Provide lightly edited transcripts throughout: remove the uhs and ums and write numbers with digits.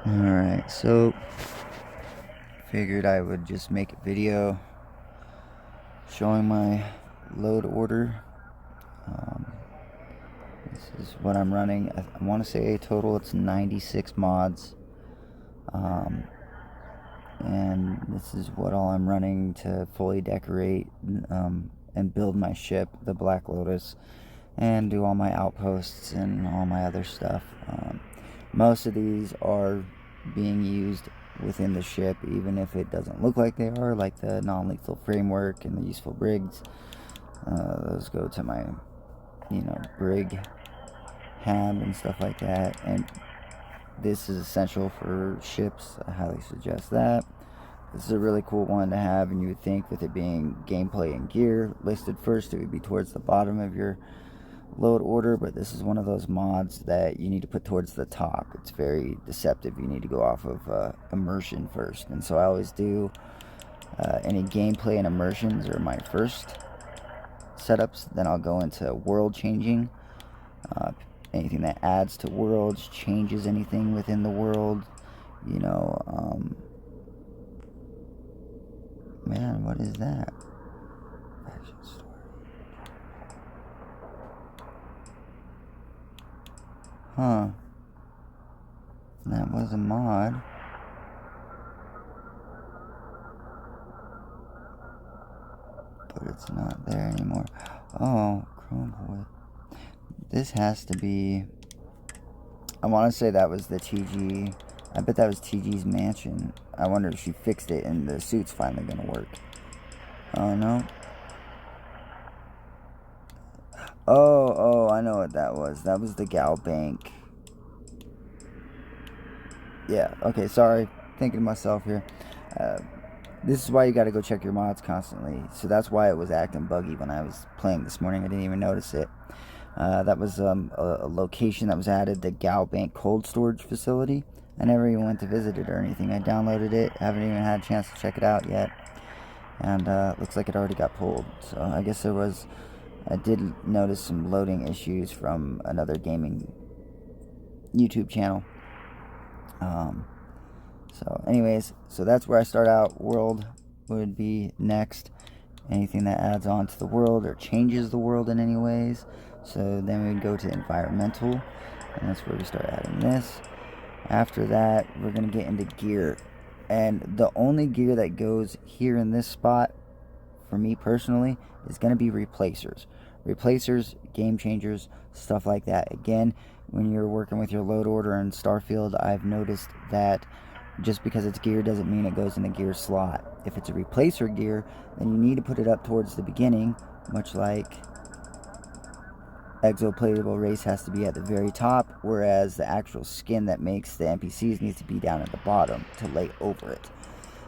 Alright, so figured I would just make a video showing my load order. Um, this is what I'm running. I want to say total it's 96 mods. Um, and this is what all I'm running to fully decorate and build my ship, the Black Lotus, and do all my outposts and all my other stuff. Most of these are being used within the ship, even if it doesn't look like they are, like the non-lethal framework and the useful brigs. Those go to my, brig hab and stuff like that. And this is essential for ships. I highly suggest that. This is a really cool one to have, and you would think with it being gameplay and gear listed first, it would be towards the bottom of your load order, but this is one of those mods that you need to put towards the top. It's very deceptive. You need to go off of immersion first, and so I always do any gameplay and immersions are my first setups. Then I'll go into world changing, anything that adds to worlds, changes anything within the world, man, what is that? Huh. That was a mod. But it's not there anymore. Oh, Chrome Boy. This has to be... I want to say that was the TG. I bet that was TG's mansion. I wonder if she fixed it and the suit's finally going to work. Oh, no. Oh, I know what that was. That was the Gal Bank. Yeah, okay, sorry. Thinking to myself here. This is why you got to go check your mods constantly. So that's why it was acting buggy when I was playing this morning. I didn't even notice it. That was a location that was added, the Gal Bank cold storage facility. I never even went to visit it or anything. I downloaded it. Haven't even had a chance to check it out yet. And looks like it already got pulled. So I guess there was... I did notice some loading issues from another gaming YouTube channel. So anyways, so that's where I start out. World would be next. Anything that adds on to the world or changes the world in any ways. So then we would go to environmental, and that's where we start adding this. After that, we're going to get into gear. And the only gear that goes here in this spot, for me personally, is going to be replacers. Replacers, game changers, stuff like that. Again, when you're working with your load order in Starfield, I've noticed that just because it's gear doesn't mean it goes in the gear slot. If it's a replacer gear, then you need to put it up towards the beginning, much like exoplatable race has to be at the very top, whereas the actual skin that makes the NPCs needs to be down at the bottom to lay over it.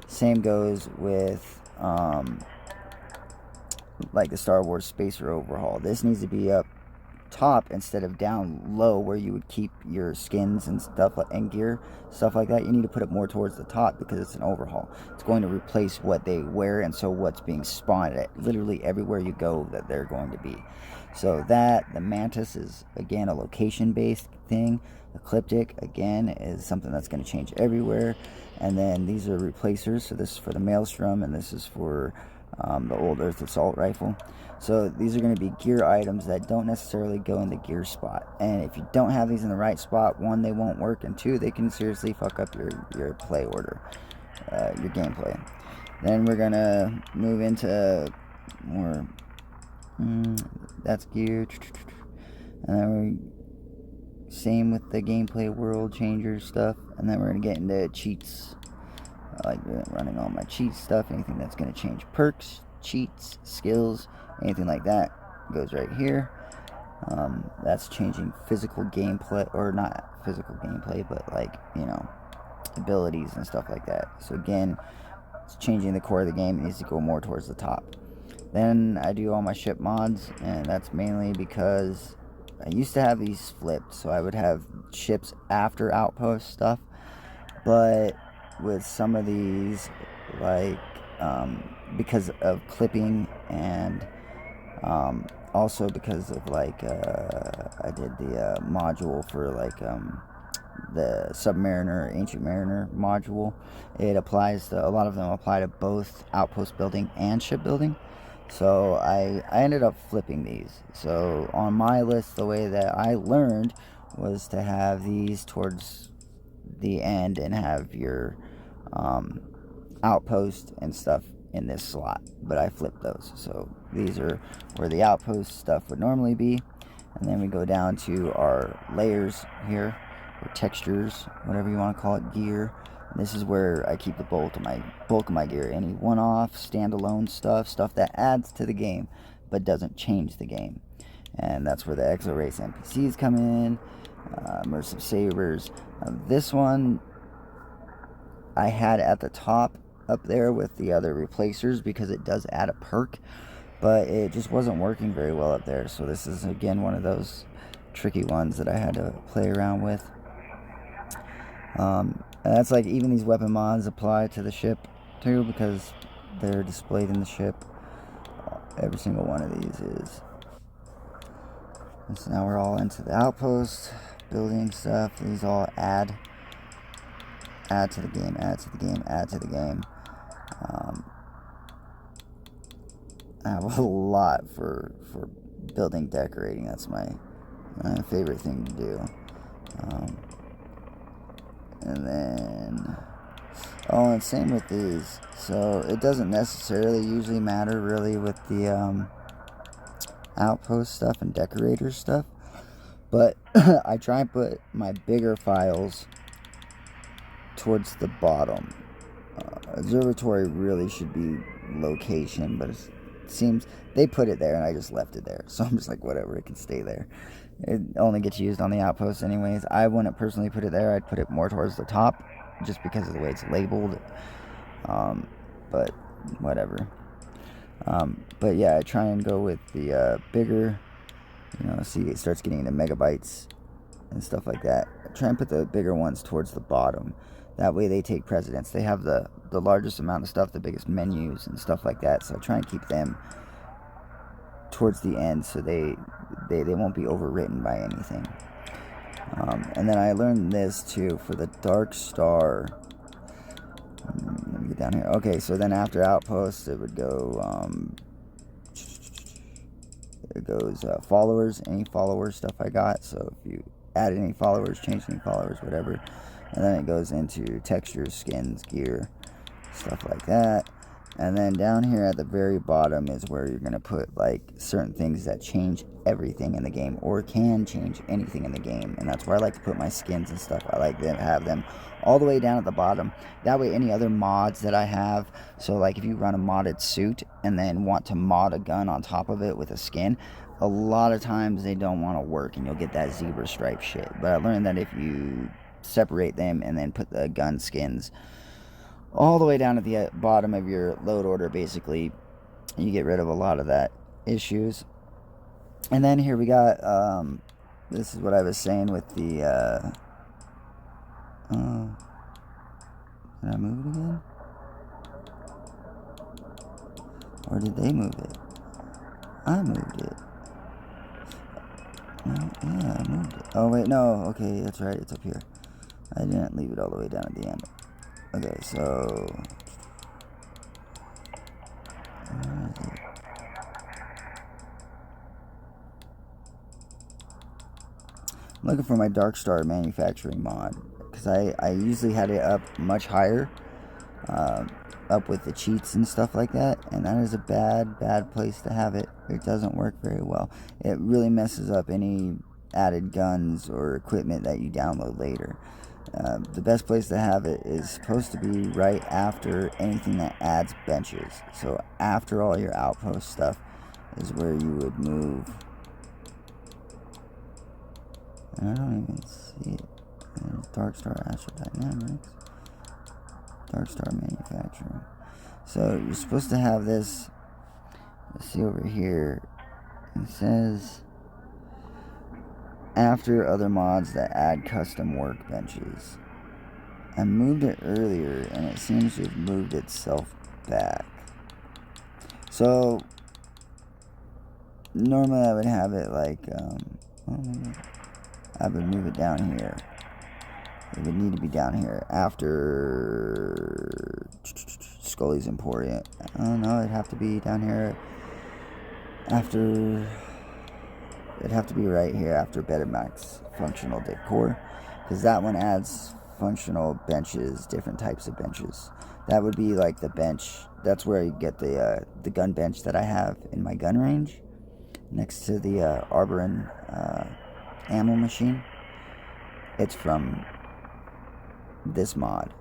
Same goes with like the Star Wars Spacer Overhaul. This needs to be up top instead of down low where you would keep your skins and stuff and gear, stuff like that. You need to put it more towards the top because it's an overhaul. It's going to replace what they wear, and so what's being spawned at literally everywhere you go that they're going to be. So that, the Mantis is again a location based thing. Ecliptic again is something that's going to change everywhere. And then these are replacers. So this is for the Maelstrom, and this is for the Old Earth Assault Rifle. So these are going to be gear items that don't necessarily go in the gear spot. And if you don't have these in the right spot, one, they won't work, and two, they can seriously fuck up your play order, your gameplay. Then we're going to move into more... that's gear. And then same with the gameplay world changer stuff. And then we're going to get into cheats. I like running all my cheat stuff. Anything that's going to change perks, cheats, skills, anything like that goes right here. That's changing physical gameplay, or not physical gameplay, but like, abilities and stuff like that. So again, it's changing the core of the game. It needs to go more towards the top. Then I do all my ship mods, and that's mainly because I used to have these flipped, so I would have ships after outpost stuff, but with some of these, like because of clipping, and also because of like I did the module for like the Submariner, Ancient Mariner module. It applies to, a lot of them apply to both outpost building and shipbuilding. So I ended up flipping these. So on my list, the way that I learned was to have these towards the end and have your outpost and stuff in this slot, but I flipped those. So these are where the outpost stuff would normally be, and then we go down to our layers here, or textures, whatever you want to call it, gear. And this is where I keep the bulk of my gear. Any one-off, standalone stuff that adds to the game, but doesn't change the game. And that's where the Exo Race NPCs come in, immersive sabers. This one I had at the top up there with the other replacers because it does add a perk, but it just wasn't working very well up there. So this is again one of those tricky ones that I had to play around with. And that's like, even these weapon mods apply to the ship too, because they're displayed in the ship. Every single one of these is. And so now we're all into the outpost building stuff. These all add to the game, add to the game, add to the game. I have a lot for building decorating. That's my favorite thing to do. And then, oh, and same with these. So it doesn't necessarily usually matter really with the outpost stuff and decorator stuff, but I try and put my bigger files towards the bottom. Observatory really should be location, but it seems they put it there and I just left it there. So I'm just like, whatever, it can stay there. It only gets used on the outpost anyways. I wouldn't personally put it there. I'd put it more towards the top just because of the way it's labeled. But whatever. But yeah, I try and go with the bigger, see, it starts getting into megabytes and stuff like that. I try and put the bigger ones towards the bottom. That way they take precedence. They have the largest amount of stuff, the biggest menus and stuff like that. So I try and keep them towards the end so they won't be overwritten by anything. And then I learned this too for the Dark Star. Let me get down here. Okay, so then after Outpost, it would go, it goes followers, any follower stuff I got. So if you add any followers, change any followers, whatever. And then it goes into textures, skins, gear, stuff like that. And then down here at the very bottom is where you're going to put like certain things that change everything in the game, or can change anything in the game. And that's where I like to put my skins and stuff. I like to have them all the way down at the bottom. That way any other mods that I have, so like if you run a modded suit and then want to mod a gun on top of it with a skin, a lot of times they don't want to work and you'll get that zebra stripe shit. But I learned that if you separate them and then put the gun skins all the way down at the bottom of your load order, basically, you get rid of a lot of that issues. And then here we got, this is what I was saying with the, did I move it again? Or did they move it? I moved it. No, yeah, I moved it. Oh, wait, no, okay, that's right, it's up here. I didn't leave it all the way down at the end. Okay, so where is it? I'm looking for my Dark Star manufacturing mod, because I usually had it up much higher, up with the cheats and stuff like that, and that is a bad place to have it. It doesn't work very well. It really messes up any added guns or equipment that you download later. The best place to have it is supposed to be right after anything that adds benches. So after all your outpost stuff is where you would move. And I don't even see it. There's Dark Star Astro Dynamics. Dark Star Manufacturing. So you're supposed to have this. Let's see over here. It says after other mods that add custom workbenches. I moved it earlier and it seems to have moved itself back. So normally I would have it like I would move it down here. It would need to be down here after Scully's Emporium. Oh no, it'd have to be down here after. It'd have to be right here after Better Max Functional Decor, because that one adds functional benches, different types of benches. That would be like the bench. That's where you get the gun bench that I have in my gun range, next to the Arborin ammo machine. It's from this mod.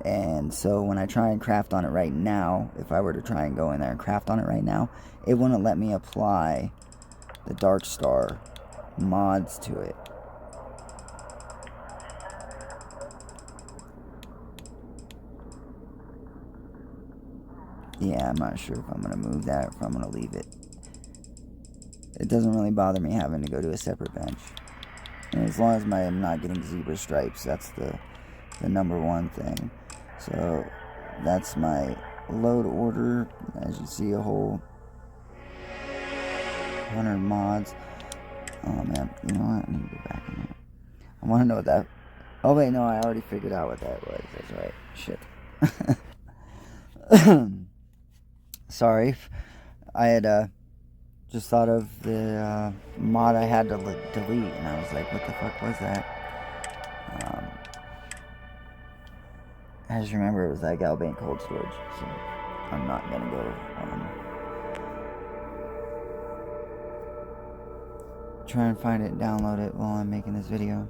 And so when I try and craft on it right now, if I were to try and go in there and craft on it right now, it wouldn't let me apply the Dark Star mods to it. Yeah, I'm not sure if I'm going to move that or if I'm going to leave it. It doesn't really bother me having to go to a separate bench. And as long as I'm not getting zebra stripes, that's the number one thing. So that's my load order. As you see, a whole 100 mods. Oh man, you know what? I need to go back in there. I want to know what that. Oh wait, no, I already figured out what that was. That's right. Shit. Sorry, I had just thought of the mod I had to delete, and I was like, what the fuck was that? I just remember it was that Galbane cold storage, so I'm not gonna go try and find it and download it while I'm making this video.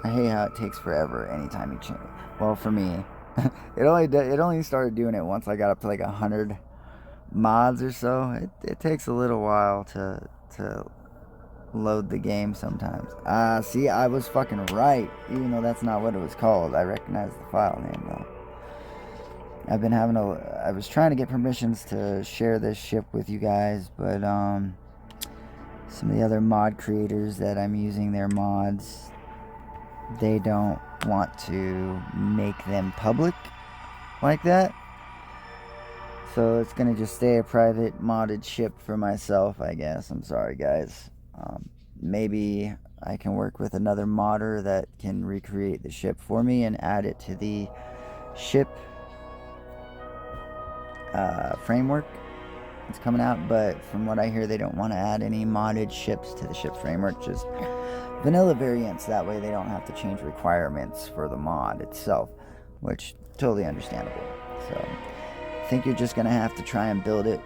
I hate how it takes forever anytime you change. Well, for me, it only started doing it once I got up to like 100 mods or so. It takes a little while to load the game sometimes. See, I was fucking right, even though that's not what it was called. I recognize the file name though. I was trying to get permissions to share this ship with you guys, but some of the other mod creators that I'm using their mods, they don't want to make them public like that. So it's gonna just stay a private modded ship for myself, I guess. I'm sorry, guys. Maybe I can work with another modder that can recreate the ship for me and add it to the ship framework that's coming out. But from what I hear, they don't want to add any modded ships to the ship framework, just vanilla variants. That way they don't have to change requirements for the mod itself, which totally understandable. So I think you're just gonna have to try and build it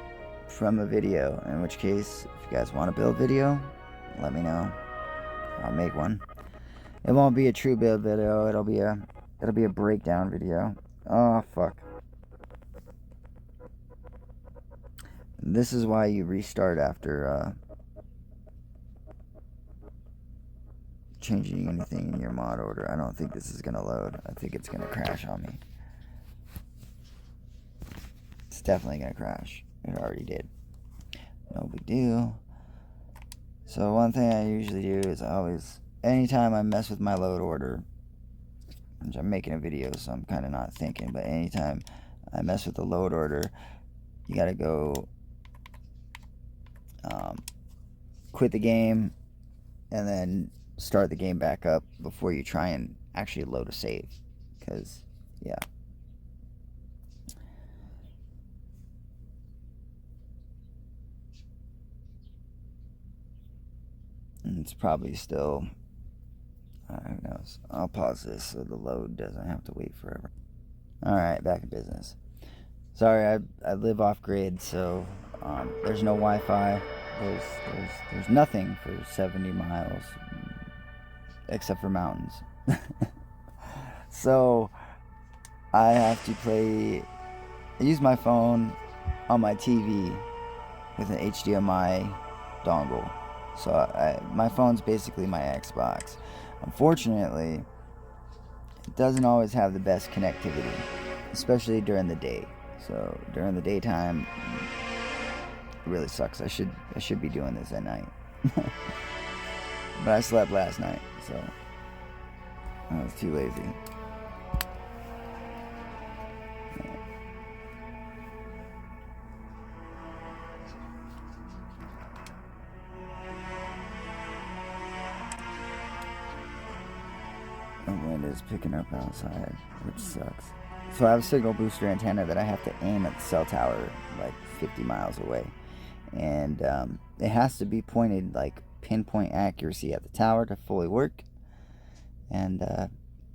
from a video, in which case, if you guys want to build video, let me know. I'll make one. It won't be a true build video, it'll be a breakdown video. Oh fuck. This is why you restart after changing anything in your mod order. I don't think this is gonna load. I think it's gonna crash on me. It's definitely gonna crash. It already did. No big deal. So one thing I usually do is anytime I mess with my load order, which I'm making a video, so I'm kind of not thinking, but anytime I mess with the load order, you gotta go quit the game and then start the game back up before you try and actually load a save, because yeah, and it's probably still who knows. I'll pause this so the load doesn't have to wait forever. Alright, back in business. Sorry, I live off grid, so there's no Wi-Fi. There's nothing for 70 miles except for mountains. So I have to use my phone on my TV with an HDMI dongle. So my phone's basically my Xbox. Unfortunately, it doesn't always have the best connectivity, especially during the day. So during the daytime, it really sucks. I should be doing this at night. But I slept last night, so I was too lazy. The wind is picking up outside, which sucks. So I have a signal booster antenna that I have to aim at the cell tower like 50 miles away. And it has to be pointed like pinpoint accuracy at the tower to fully work. And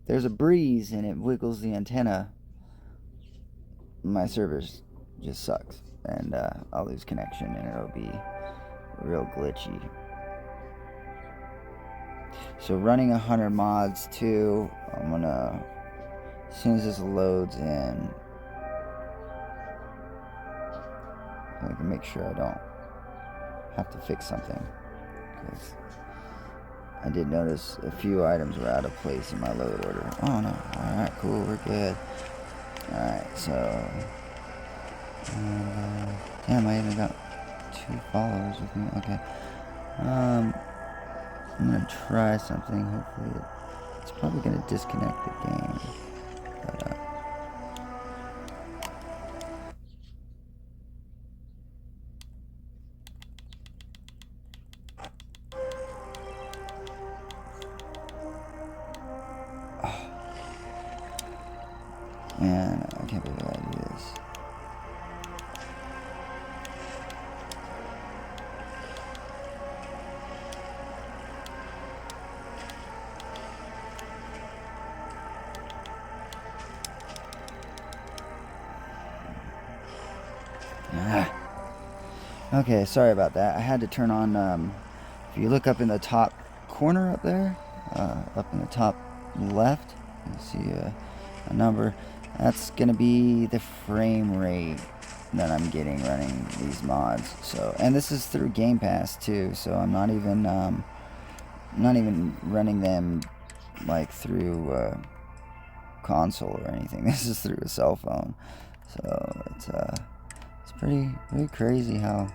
there's a breeze and it wiggles the antenna. My service just sucks. And I'll lose connection and it'll be real glitchy. So running 100 mods too, I'm gonna, as soon as this loads in, I can make sure I don't have to fix something, because I did notice a few items were out of place in my load order. Oh no, alright, cool, we're good. Alright, so, damn, I even got 2 followers with me, okay. I'm gonna try something. Hopefully, it's probably gonna disconnect the game. But, oh. Man, I can't believe I do this. Okay, sorry about that. I had to turn on, if you look up in the top corner up there, up in the top left, you see a number. That's going to be the frame rate that I'm getting running these mods. So, and this is through Game Pass too, so I'm not even running them like through console or anything. This is through a cell phone. So, it's pretty crazy how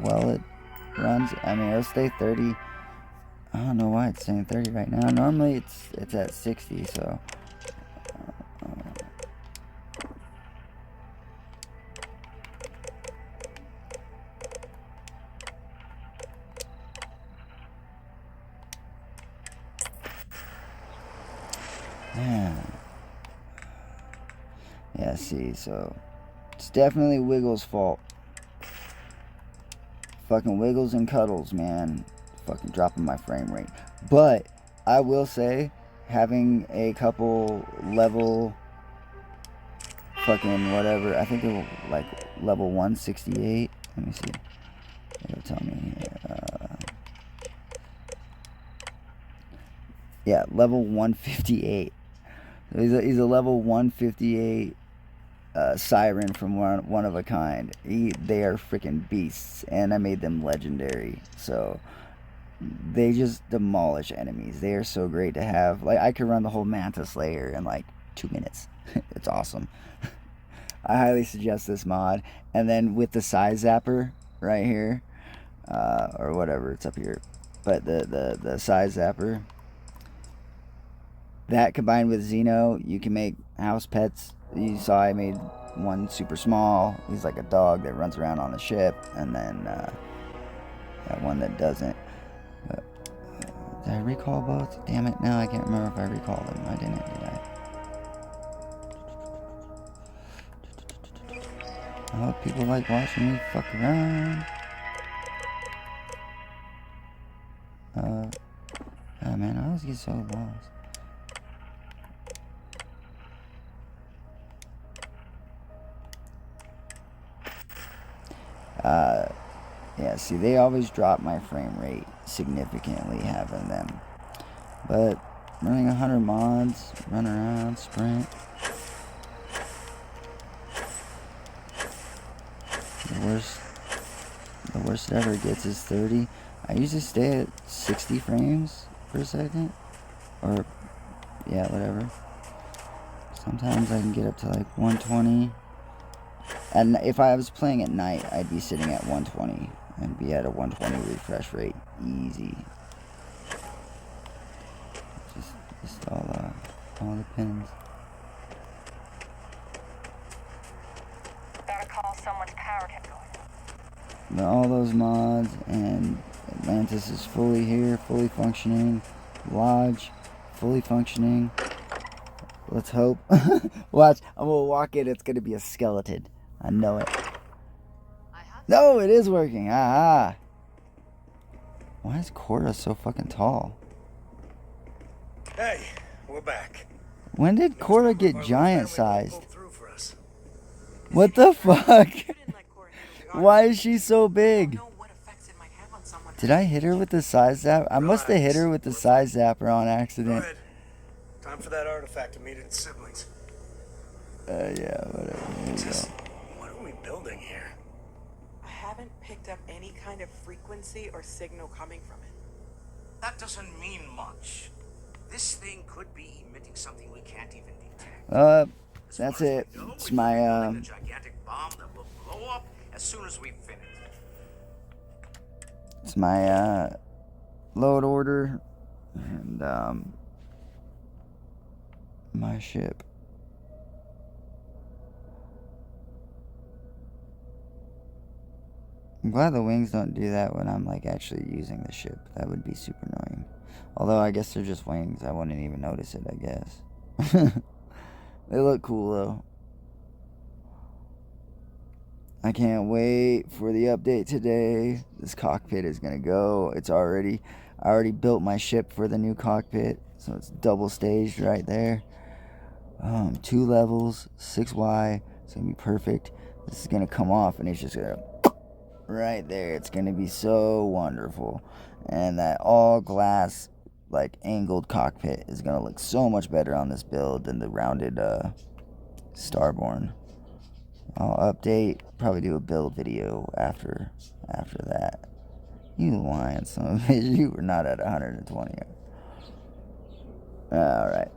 well it runs. I mean, it'll stay 30. I don't know why it's saying 30 right now. Normally it's at 60, so man. Yeah, see, so it's definitely Wiggles' fault. Fucking Wiggles and Cuddles, man. Fucking dropping my frame rate. But I will say, having a couple level fucking whatever, I think it was like level 168. Let me see. It'll tell me. Yeah, level 158. So he's a level 158 siren from one of a kind. They are freaking beasts, and I made them legendary. So they just demolish enemies. They are so great to have. Like, I could run the whole Manta Slayer in like 2 minutes. It's awesome. I highly suggest this mod. And then with the size zapper right here, or whatever, it's up here, but the size zapper, that combined with Xeno, you can make house pets. You saw I made one super small. He's like a dog that runs around on a ship, and then that one that doesn't. But, did I recall both? Damn it, now I can't remember if I recalled them. I didn't, did I? I hope people like watching me fuck around. Oh man, I always get so lost. Yeah, see, they always drop my frame rate significantly having them. But running 100 mods, run around, sprint. The worst it ever gets is 30. I usually stay at 60 frames per second. Or, yeah, whatever. Sometimes I can get up to like 120. And if I was playing at night, I'd be sitting at 120 and be at a 120 refresh rate. Easy. Just all the pins. Gotta call someone's power kept going. Now all those mods, and Atlantis is fully here, fully functioning. Lodge, fully functioning. Let's hope. Watch, I'm gonna walk in, it's gonna be a skeleton. I know it. No, it is working. Ah. Why is Korra so fucking tall? Hey, we're back. When did Korra get giant sized? What the fuck? Why is she so big? Did I hit her with the size zapper? I must have hit her with the size zapper on accident. Go ahead. Time for that artifact to meet its siblings. Yeah, whatever. Here you go. What are we building here? I haven't picked up any kind of frequency or signal coming from it. That doesn't mean much. This thing could be emitting something we can't even detect. That's it. It's my a gigantic bomb that will blow up as soon as we finish. It's my load order and my ship. I'm glad the wings don't do that when I'm like actually using the ship. That would be super annoying. Although I guess they're just wings. I wouldn't even notice it, I guess. They look cool though. I can't wait for the update today. This cockpit is gonna go. I already built my ship for the new cockpit. So it's double staged right there. 2 levels, 6Y. It's gonna be perfect. This is gonna come off and it's just gonna right there. It's gonna be so wonderful. And that all glass like angled cockpit is gonna look so much better on this build than the rounded Starborn. I'll update, probably do a build video after that. You lying son of a bitch, you were not at 120. Alright.